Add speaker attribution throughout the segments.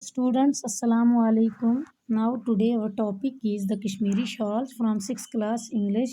Speaker 1: Students, Assalamu alaikum. Now today our topic is the Kashmiri shawls from 6th class English.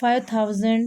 Speaker 1: 5000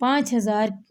Speaker 1: 5000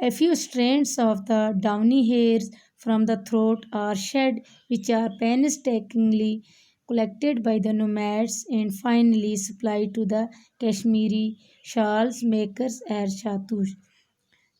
Speaker 1: a few strands of the downy hairs from the throat are shed, which are painstakingly collected by the nomads and finally supplied to the Kashmiri shawls makers as shatush।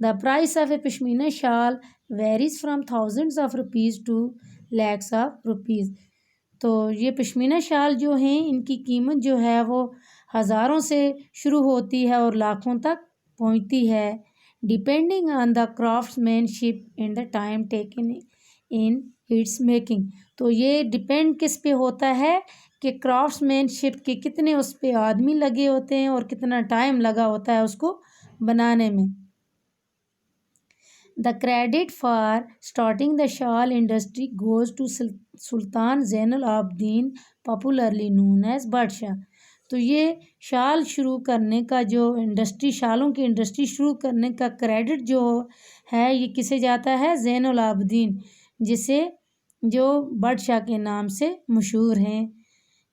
Speaker 1: The price of a pashmina shawl varies from thousands of rupees to lakhs of rupees। تو یہ پشمینہ شال جو ہیں ان کی قیمت جو ہے وہ ہزاروں سے شروع ہوتی ہے اور لاکھوں تک پہنچتی ہے depending on the craftsmanship and the time taken in its making. تو یہ ڈپینڈ کس پہ ہوتا ہے کہ کرافٹس مین شپ کے کتنے اس پہ آدمی لگے ہوتے ہیں اور کتنا ٹائم لگا ہوتا ہے اس کو بنانے میں. The credit for starting the shawl industry goes to Sultan Zain al-Abidin, popularly known as بادشاہ. تو یہ شال شروع کرنے کا جو انڈسٹری شالوں کی انڈسٹری شروع کرنے کا کریڈٹ جو ہے یہ کسے جاتا ہے؟ زین العابدین، جسے جو بادشاہ کے نام سے مشہور ہیں.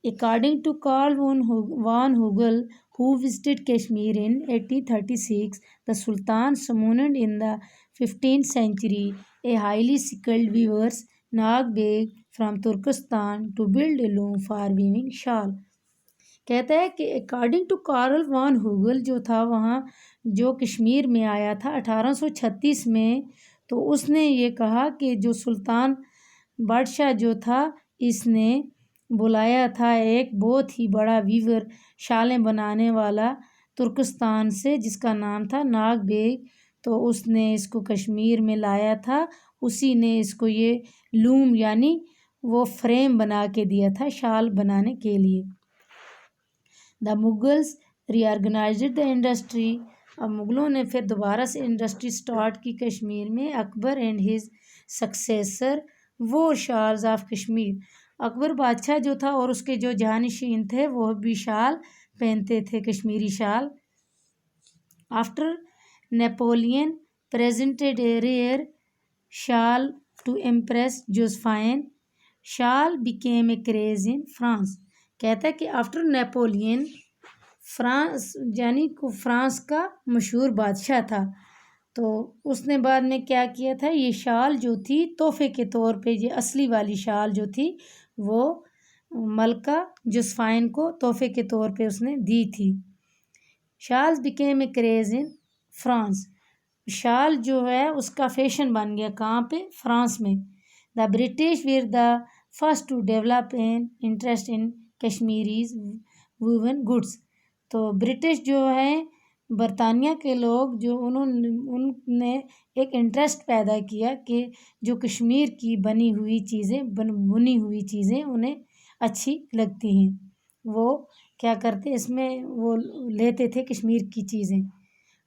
Speaker 1: According to Karl von Hugel, who visited Kashmir in 1836, the Sultan summoned in the 15th century a highly skilled weaver, Nag Beg, from Turkestan to build a loom for weaving shawl. کہتا ہے کہ according to Karl وان ہوگل جو تھا وہاں جو کشمیر میں آیا تھا 1836 میں، تو اس نے یہ کہا کہ جو سلطان بادشاہ جو تھا اس نے بلایا تھا ایک بہت ہی بڑا ویور شالیں بنانے والا ترکستان سے جس کا نام تھا ناگ بیگ. تو اس نے اس کو کشمیر میں لایا تھا، اسی نے اس کو یہ لوم یعنی وہ فریم بنا کے دیا تھا شال بنانے کے لیے. دا مغلز ری آرگنائزڈ دا انڈسٹری. اب مغلوں نے پھر دوبارہ سے انڈسٹری سٹارٹ کی کشمیر میں. اکبر اینڈ ہز سکسیسر وور شالز آف کشمیر. اکبر بادشاہ جو تھا اور اس کے جو جانشین تھے وہ بھی شال پہنتے تھے، کشمیری شال. After Napoleon presented a rare شال ٹو امپریس جوزفائن. شال became a craze in France. کہتا ہے کہ آفٹر نیپولین فرانس یعنی فرانس کا مشہور بادشاہ تھا، تو اس نے بعد میں کیا کیا تھا، یہ شال جو تھی تحفے کے طور پہ، یہ اصلی والی شال جو تھی وہ ملکہ جوزفائن کو تحفے کے طور پہ اس نے دی تھی. Shawls became a craze in France. شال جو ہے اس کا فیشن بن گیا کہاں پہ؟ فرانس میں. The British were the first to develop an interest in Kashmiris woven goods. تو برٹش جو ہیں برطانیہ کے لوگ جو ان نے ایک انٹرسٹ پیدا کیا کہ جو کشمیر کی بنی ہوئی چیزیں بنی ہوئی چیزیں انہیں اچھی لگتی ہیں، وہ کیا کرتے اس میں وہ لیتے تھے کشمیر کی چیزیں.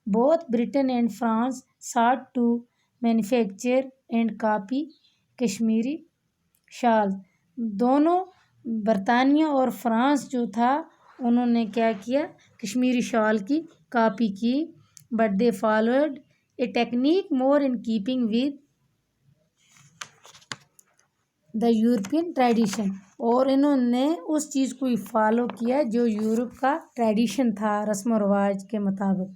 Speaker 1: Both Britain and France sought to manufacture and copy Kashmiri shawl. دونوں برطانیہ اور فرانس جو تھا انہوں نے کیا کیا، کشمیری شال کی کاپی کی. But they followed a technique more in keeping with the European tradition. اور انہوں نے اس چیز کو فالو کیا جو یورپ کا ٹریڈیشن تھا رسم و رواج کے مطابق.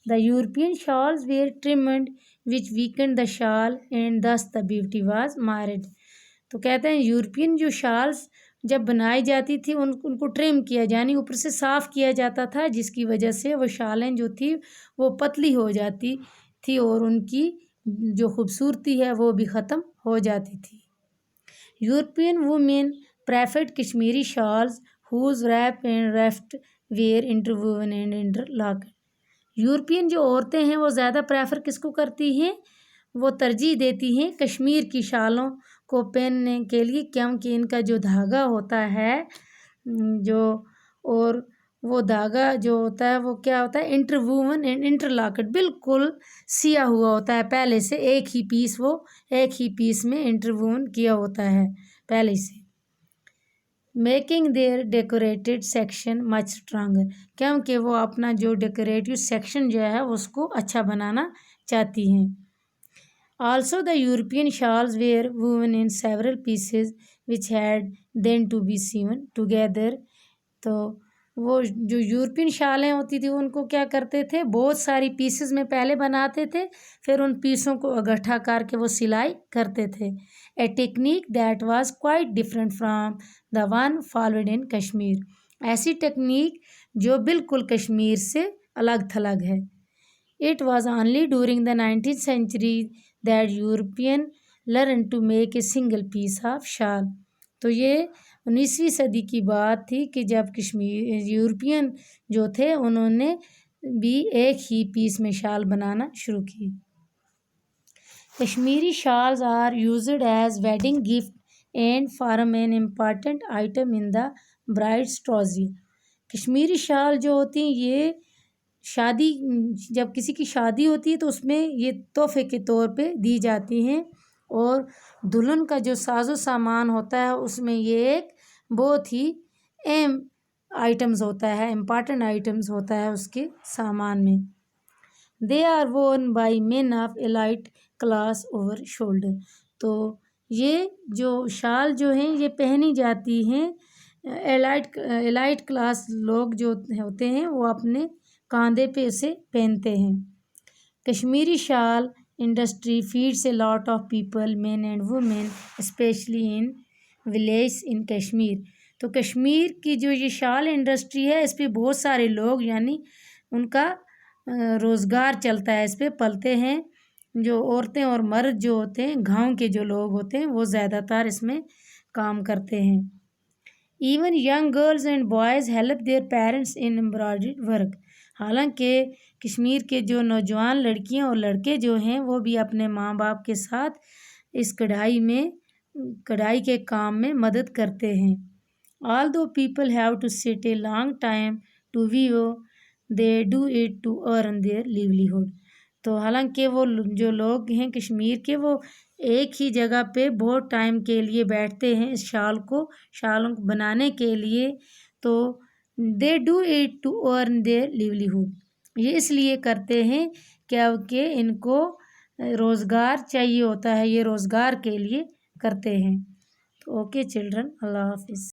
Speaker 1: The European shawls were trimmed which weakened the shawl and this the beauty was marred. تو کہتے ہیں یورپین جو شالز جب بنائی جاتی تھی ان کو ٹرم کیا یعنی اوپر سے صاف کیا جاتا تھا، جس کی وجہ سے وہ شالیں جو تھی وہ پتلی ہو جاتی تھی اور ان کی جو خوبصورتی ہے وہ بھی ختم ہو جاتی تھی. European women preferred Kashmiri shawls whose warp and weft were interwoven and interlocked. European جو عورتیں ہیں وہ زیادہ پریفر کس کو کرتی ہیں؟ وہ ترجیح دیتی ہیں کشمیر کی شالوں کو پہننے کے لیے، کیونکہ ان کا جو دھاگا ہوتا ہے جو اور وہ دھاگا جو ہوتا ہے وہ کیا ہوتا ہے، انٹرووون اینڈ انٹرلاکڈ، بالکل سیا ہوا ہوتا ہے پہلے سے، ایک ہی پیس میں انٹرووون کیا ہوتا ہے پہلے سے. Making their decorated section much stronger. کیونکہ وہ اپنا جو ڈیکوریٹو سیکشن جو ہے اس کو اچھا بنانا چاہتی ہیں. Also the European shawls were woven in several pieces which had then to be sewn together. تو وہ جو یورپین شالیں ہوتی تھیں ان کو کیا کرتے تھے، بہت ساری پیسز میں پہلے بناتے تھے، پھر ان پیسوں کو اکٹھا کر کے وہ سلائی کرتے تھے. A technique that was quite different from the one followed in Kashmir. ایسی ٹیکنیک جو بالکل کشمیر سے الگ تھلگ ہے. It was only during the 19th century that European learn to make a single piece of shawl. تو یہ 19ویں صدی کی بات تھی کہ جب یورپین جو تھے انہوں نے بھی ایک ہی پیس میں شال بنانا شروع کی۔ Kashmiri shawls are used as wedding gift and form an important item in the brides trousseau. Kashmiri شال جو ہوتی ہیں یہ شادی، جب کسی کی شادی ہوتی ہے تو اس میں یہ تحفے کے طور پہ دی جاتی ہیں، اور دلہن کا جو ساز و سامان ہوتا ہے اس میں یہ ایک بہت ہی اہم آئٹمز ہوتا ہے، امپارٹنٹ آئٹمز ہوتا ہے اس کے سامان میں۔ They are worn by men of elite class over shoulder. تو یہ جو شال جو ہیں یہ پہنی جاتی ہیں elite کلاس لوگ جو ہوتے ہیں وہ اپنے کاندھے پہ اسے پہنتے ہیں۔ کشمیری شال industry feeds a lot of people, men and women, especially in villages in Kashmir. تو کشمیر کی جو یہ شال انڈسٹری ہے اس پہ بہت سارے لوگ یعنی ان کا روزگار چلتا ہے، اس پہ پلتے ہیں۔ جو عورتیں اور مرد جو ہوتے ہیں، گاؤں کے جو لوگ ہوتے ہیں وہ زیادہ تر اس میں کام کرتے ہیں۔ Even young girls and boys help their parents in embroidery work. حالانکہ کشمیر کے جو نوجوان لڑکیاں اور لڑکے جو ہیں وہ بھی اپنے ماں باپ کے ساتھ اس کڑھائی کے کام میں مدد کرتے ہیں۔ Although people have to sit a long time to weave, they do it to earn their livelihood۔ تو حالانکہ وہ جو لوگ ہیں کشمیر کے وہ ایک ہی جگہ پہ بہت ٹائم کے لیے بیٹھتے ہیں اس شالوں کو بنانے کے لیے، تو they do it to earn their livelihood۔ یہ اس لیے کرتے ہیں کیونکہ ان کو روزگار چاہیے ہوتا ہے، یہ روزگار کے لیے کرتے ہیں۔ تو اوکے چلڈرن، اللہ حافظ۔